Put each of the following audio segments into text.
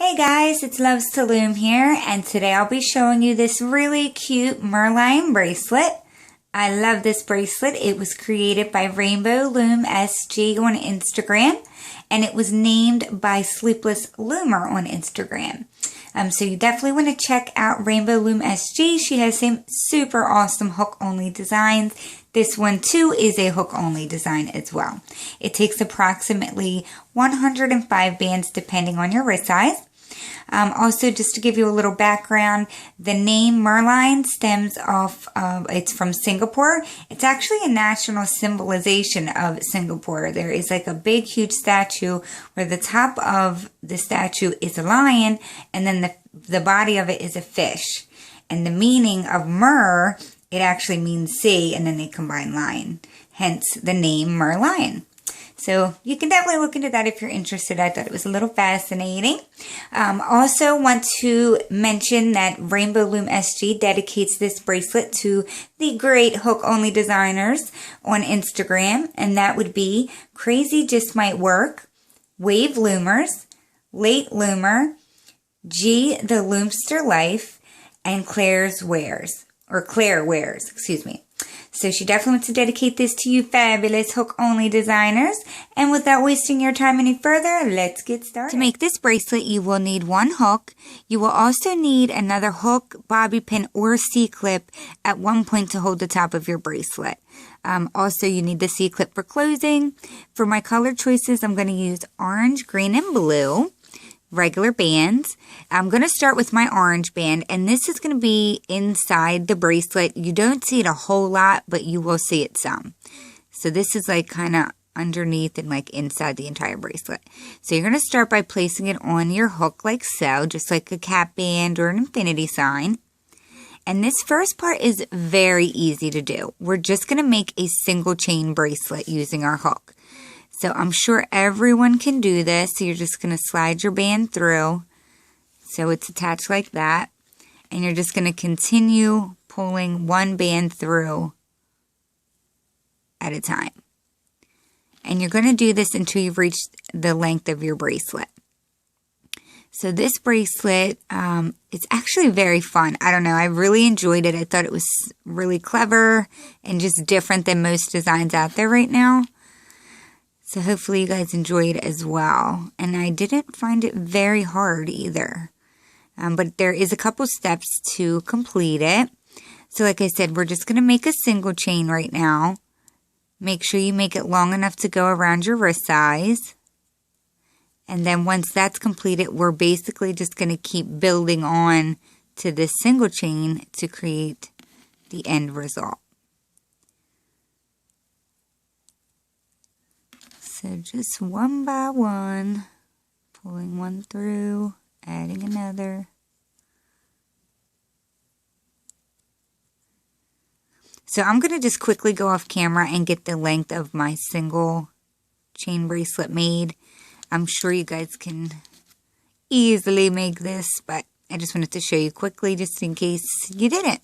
Hey guys, it's Loves to Loom here, and today I'll be showing you this really cute Merlion bracelet. I love this bracelet. It was created by Rainbow Loom SG on Instagram, and it was named by Sleepless Loomer on Instagram. So you definitely want to check out Rainbow Loom SG. She has some super awesome hook-only designs. This one too is a hook-only design as well. It takes approximately 105 bands depending on your wrist size. Also, just to give you a little background, the name Merlion stems off of, it's from Singapore. It's actually a national symbolization of Singapore. There is like a big, huge statue where the top of the statue is a lion and then the body of it is a fish. And the meaning of Mer, it actually means sea, and then they combine lion. Hence the name Merlion. So you can definitely look into that if you're interested. I thought it was a little fascinating. Also want to mention that Rainbow Loom SG dedicates this bracelet to the great hook-only designers on Instagram. And that would be Crazy Just Might Work, Wave Loomers, Late Loomer, G the Loomster Life, and Claire Wears, excuse me. So she definitely wants to dedicate this to you fabulous hook-only designers. And without wasting your time any further, let's get started. To make this bracelet, you will need one hook. You will also need another hook, bobby pin, or C-clip at one point to hold the top of your bracelet. Also, you need the C-clip for closing. For my color choices, I'm going to use orange, green, and blue. Regular bands. I'm going to start with my orange band, and this is going to be inside the bracelet. You don't see it a whole lot, but you will see it some. So this is like kind of underneath and like inside the entire bracelet. So you're going to start by placing it on your hook like so, just like a cap band or an infinity sign. And this first part is very easy to do. We're just going to make a single chain bracelet using our hook. So I'm sure everyone can do this. So you're just going to slide your band through. So it's attached like that. And you're just going to continue pulling one band through at a time. And you're going to do this until you've reached the length of your bracelet. So this bracelet, it's actually very fun. I don't know. I really enjoyed it. I thought it was really clever and just different than most designs out there right now. So hopefully you guys enjoy it as well. And I didn't find it very hard either. But there is a couple steps to complete it. So like I said, we're just going to make a single chain right now. Make sure you make it long enough to go around your wrist size. And then once that's completed, we're basically just going to keep building on to this single chain to create the end result. So just one by one, pulling one through, adding another. So I'm going to just quickly go off camera and get the length of my single chain bracelet made. I'm sure you guys can easily make this, but I just wanted to show you quickly just in case you didn't.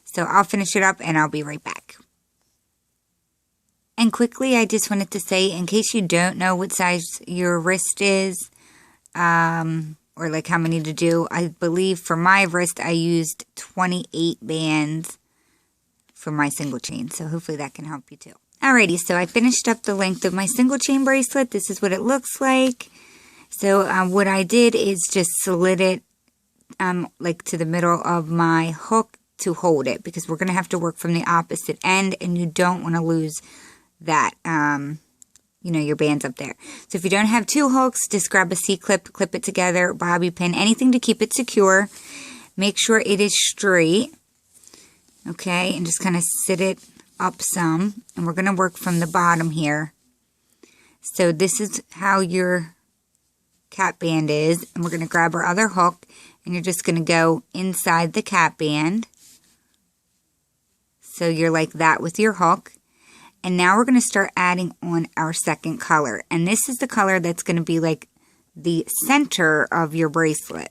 So I'll finish it up and I'll be right back. And quickly, I just wanted to say, in case you don't know what size your wrist is, or like how many to do, I believe for my wrist, I used 28 bands for my single chain. So hopefully that can help you too. Alrighty, so I finished up the length of my single chain bracelet. This is what it looks like. So what I did is just slid it like to the middle of my hook to hold it, because we're going to have to work from the opposite end, and you don't want to lose that, your bands up there. So if you don't have two hooks, just grab a C-clip, clip it together, bobby pin, anything to keep it secure. Make sure it is straight, okay, and just kind of sit it up some, and we're going to work from the bottom here. So this is how your cap band is, and we're going to grab our other hook, and you're just going to go inside the cap band. So you're like that with your hook. And now we're going to start adding on our second color. And this is the color that's going to be like the center of your bracelet.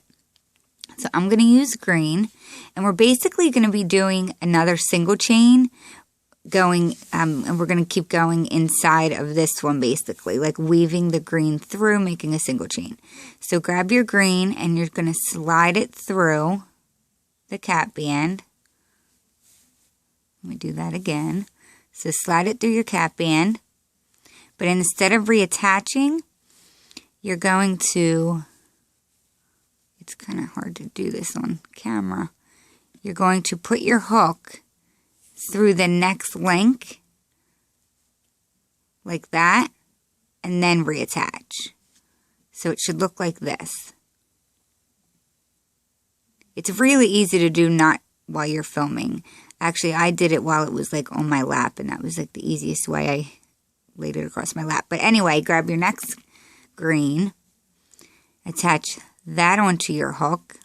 So I'm going to use green. And we're basically going to be doing another single chain going, and we're going to keep going inside of this one basically, like weaving the green through, making a single chain. So grab your green and you're going to slide it through the cap band. Let me do that again. So slide it through your cap band, but instead of reattaching, you're going to, it's kind of hard to do this on camera, you're going to put your hook through the next link, like that, and then reattach. So it should look like this. It's really easy to do, not while you're filming. Actually, I did it while it was like on my lap, and that was like the easiest way. I laid it across my lap. But anyway, grab your next green, attach that onto your hook,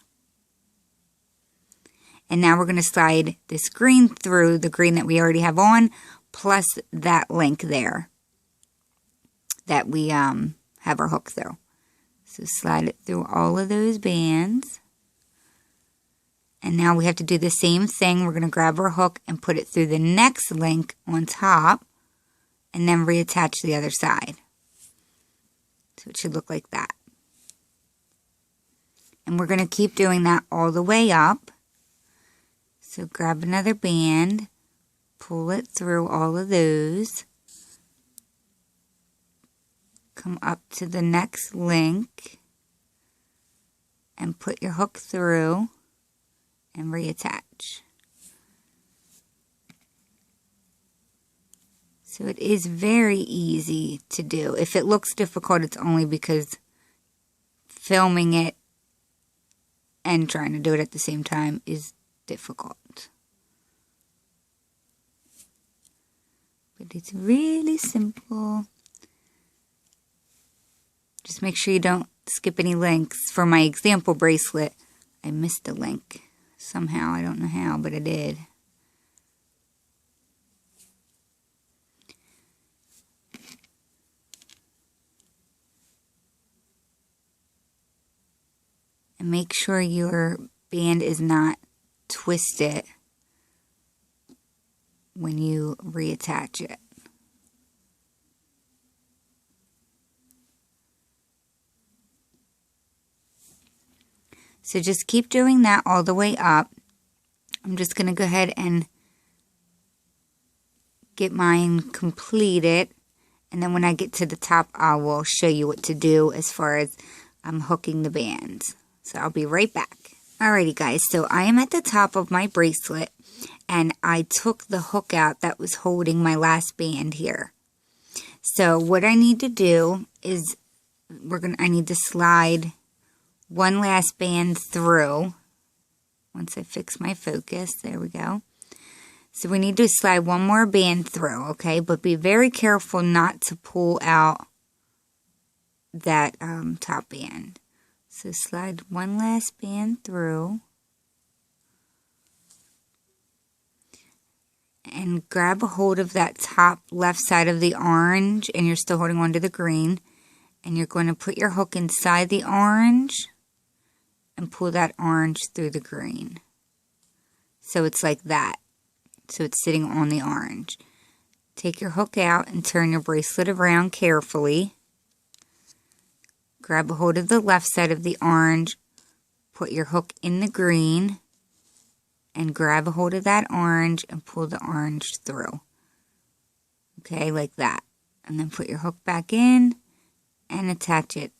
and now we're going to slide this green through the green that we already have on, plus that link there that we have our hook through. So slide it through all of those bands. And now we have to do the same thing. We're going to grab our hook and put it through the next link on top, and then reattach the other side. So it should look like that. And we're going to keep doing that all the way up. So grab another band, pull it through all of those, come up to the next link, and put your hook through and reattach. So it is very easy to do. If it looks difficult, it's only because filming it and trying to do it at the same time is difficult. But it's really simple. Just make sure you don't skip any links. For my example bracelet, I missed a link somehow. I don't know how, but I did. And make sure your band is not twisted when you reattach it. So just keep doing that all the way up. I'm just going to go ahead and get mine completed. And then when I get to the top, I will show you what to do as far as hooking the bands. So I'll be right back. Alrighty guys, so I am at the top of my bracelet, and I took the hook out that was holding my last band here. So what I need to do is I need to slide one last band through. Once I fix my focus, there we go. So we need to slide one more band through, okay? But be very careful not to pull out that top band. So slide one last band through. And grab a hold of that top left side of the orange, and you're still holding on to the green. And you're going to put your hook inside the orange and pull that orange through the green. So it's like that. So it's sitting on the orange. Take your hook out and turn your bracelet around carefully. Grab a hold of the left side of the orange, put your hook in the green, and grab a hold of that orange and pull the orange through. Okay, like that. And then put your hook back in and attach it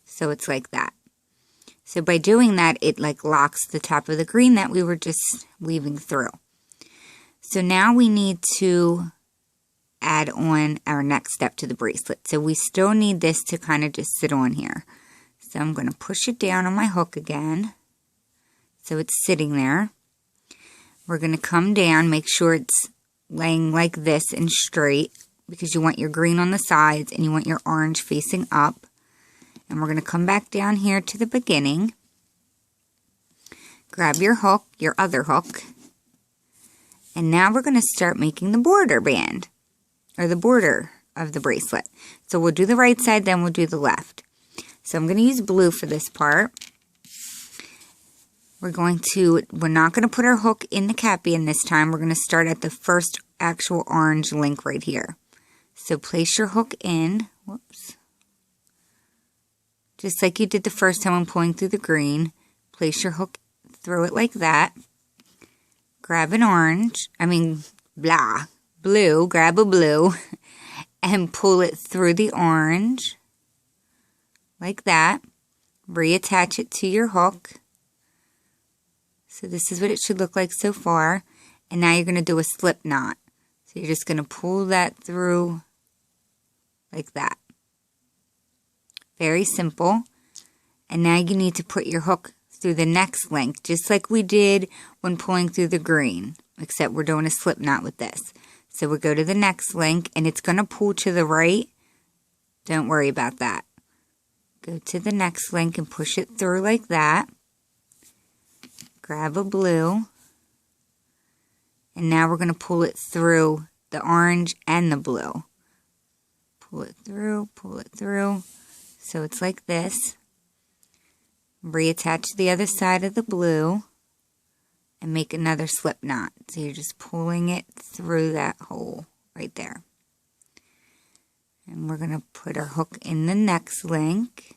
so it's like that. So by doing that, it like locks the top of the green that we were just weaving through. So now we need to add on our next step to the bracelet. So we still need this to kind of just sit on here. So I'm going to push it down on my hook again. So it's sitting there. We're going to come down, make sure it's laying like this and straight, because you want your green on the sides and you want your orange facing up. And we're going to come back down here to the beginning. Grab your hook, your other hook. And now we're going to start making the border band, or the border of the bracelet. So we'll do the right side, then we'll do the left. So I'm going to use blue for this part. We're not going to put our hook in the cap band this time. We're going to start at the first actual orange link right here. So place your hook in, whoops, just like you did the first time when pulling through the green. Place your hook through it like that. Grab an blue, grab a blue, and pull it through the orange, like that. Reattach it to your hook. So this is what it should look like so far. And now you're going to do a slip knot. So you're just going to pull that through like that. Very simple. And now you need to put your hook through the next link, just like we did when pulling through the green, except we're doing a slip knot with this. So we'll go to the next link, and it's going to pull to the right. Don't worry about that. Go to the next link and push it through like that. Grab a blue. And now we're going to pull it through the orange and the blue. Pull it through, pull it through. So it's like this. Reattach the other side of the blue and make another slip knot. So you're just pulling it through that hole right there. And we're going to put our hook in the next link.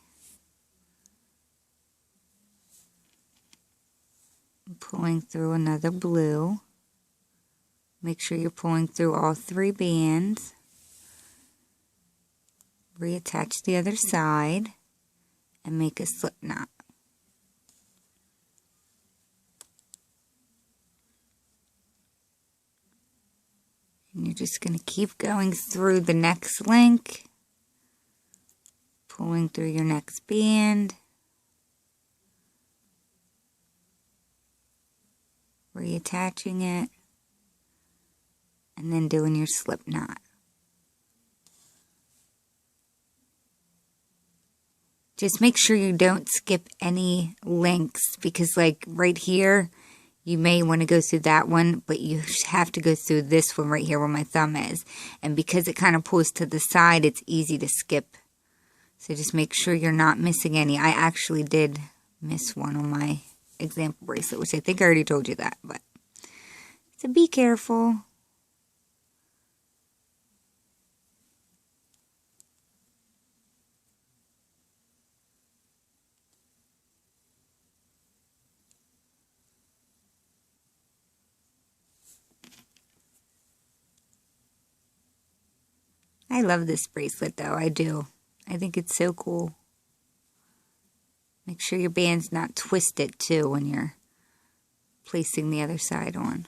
Pulling through another blue. Make sure you're pulling through all 3 bands. Reattach the other side and make a slip knot. And you're just going to keep going through the next link, pulling through your next band, reattaching it, and then doing your slip knot. Just make sure you don't skip any links, because like right here, you may want to go through that one, but you have to go through this one right here where my thumb is. And because it kind of pulls to the side, it's easy to skip. So just make sure you're not missing any. I actually did miss one on my example bracelet, which I think I already told you that. But so be careful. I love this bracelet though, I do. I think it's so cool. Make sure your band's not twisted too when you're placing the other side on.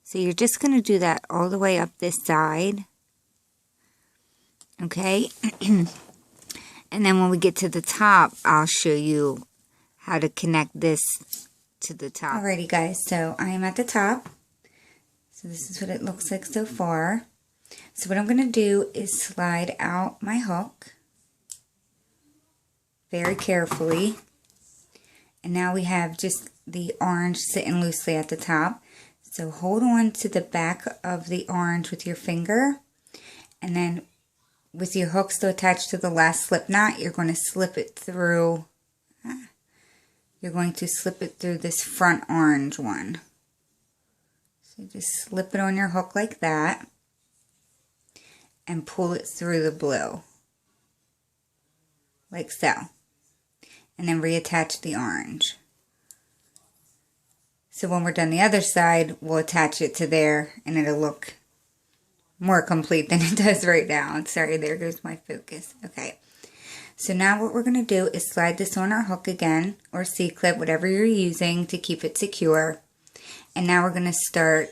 So you're just going to do that all the way up this side. Okay? And then when we get to the top, I'll show you how to connect this to the top. Alrighty guys, so I am at the top. So this is what it looks like so far. So what I'm going to do is slide out my hook very carefully. And now we have just the orange sitting loosely at the top. So hold on to the back of the orange with your finger, and then with your hook still attached to the last slip knot, you're going to slip it through. You're going to slip it through this front orange one. So just slip it on your hook like that and pull it through the blue, like so. and then reattach the orange. So when we're done the other side, we'll attach it to there and it'll look more complete than it does right now. Sorry, there goes my focus. Okay. So now what we're going to do is slide this on our hook again, or C-clip, whatever you're using to keep it secure. And now we're going to start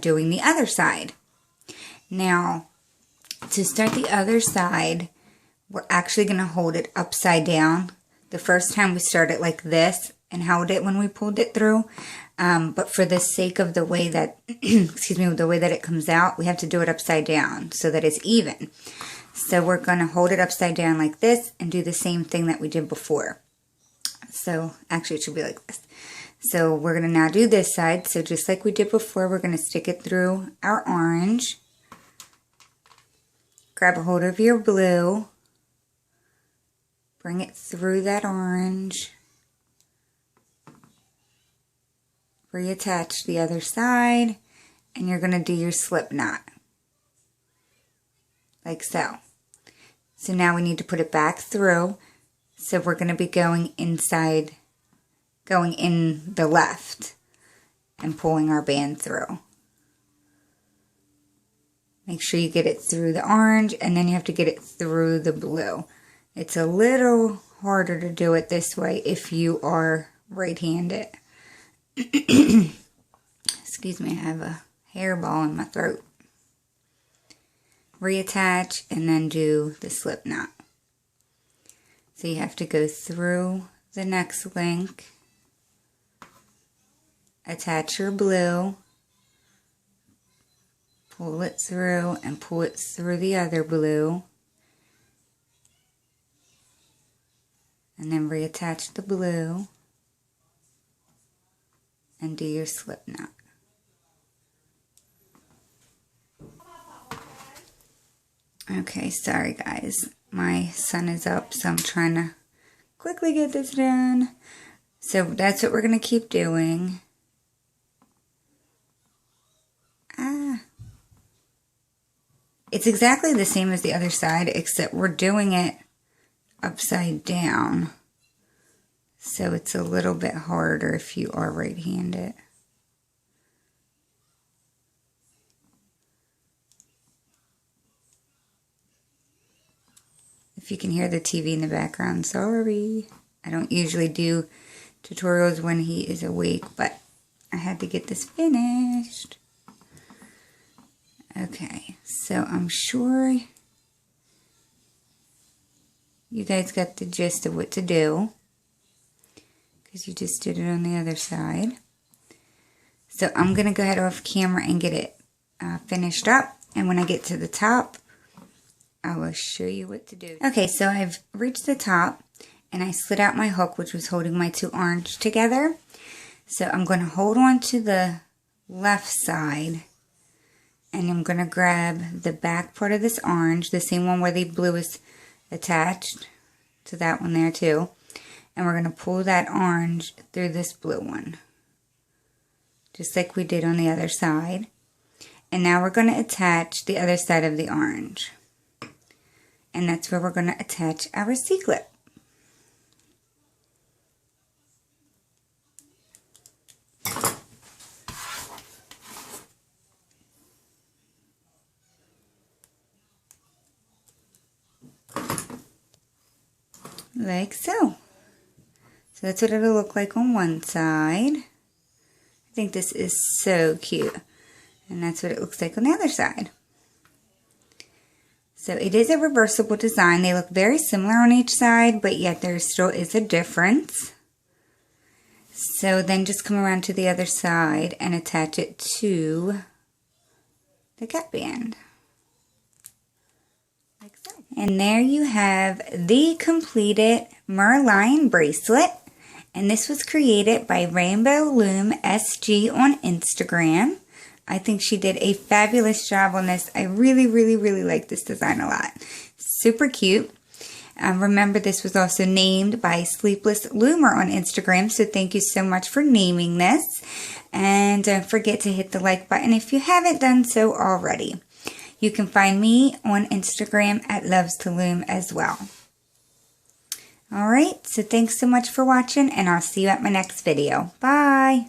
doing the other side. Now, to start the other side, we're actually going to hold it upside down. The first time we started like this and held it when we pulled it through. But for the sake of the way that, excuse me, the way that it comes out, we have to do it upside down so that it's even. So we're going to hold it upside down like this and do the same thing that we did before. So actually it should be like this. So we're going to now do this side. So just like we did before, we're going to stick it through our orange. Grab a hold of your blue. Bring it through that orange. Reattach the other side. And you're going to do your slip knot. Like so. So now we need to put it back through. So we're going to be going inside, going in the left and pulling our band through. Make sure you get it through the orange and then you have to get it through the blue. It's a little harder to do it this way if you are right-handed. Excuse me, I have a hairball in my throat. Reattach and then do the slip knot. So you have to go through the next link, attach your blue, pull it through and pull it through the other blue, and then reattach the blue and do your slip knot. Okay, sorry guys, my son is up, so I'm trying to quickly get this done. So that's what we're going to keep doing. It's exactly the same as the other side, except we're doing it upside down. So it's a little bit harder if you are right-handed. If you can hear the TV in the background, sorry. I don't usually do tutorials when he is awake, but I had to get this finished. Okay, so I'm sure you guys got the gist of what to do, because you just did it on the other side. So I'm going to go ahead off camera and get it finished up, and when I get to the top, I will show you what to do. Okay, so I've reached the top and I slid out my hook, which was holding my two orange together. So I'm going to hold on to the left side and I'm going to grab the back part of this orange, the same one where the blue is attached to that one there too. And we're going to pull that orange through this blue one, just like we did on the other side. And now we're going to attach the other side of the orange. And that's where we're going to attach our C-clip. Like so. So that's what it'll look like on one side. I think this is so cute. And that's what it looks like on the other side. So it is a reversible design. They look very similar on each side, but yet there still is a difference. So then just come around to the other side and attach it to the cap band. Like so. And there you have the completed Merlion bracelet. And this was created by Rainbow Loom SG on Instagram. I think she did a fabulous job on this. I really, really, really like this design a lot. Super cute. Remember, this was also named by Sleepless Loomer on Instagram, so thank you so much for naming this. And don't forget to hit the like button if you haven't done so already. You can find me on Instagram at Loves to Loom as well. Alright, so thanks so much for watching, and I'll see you at my next video. Bye!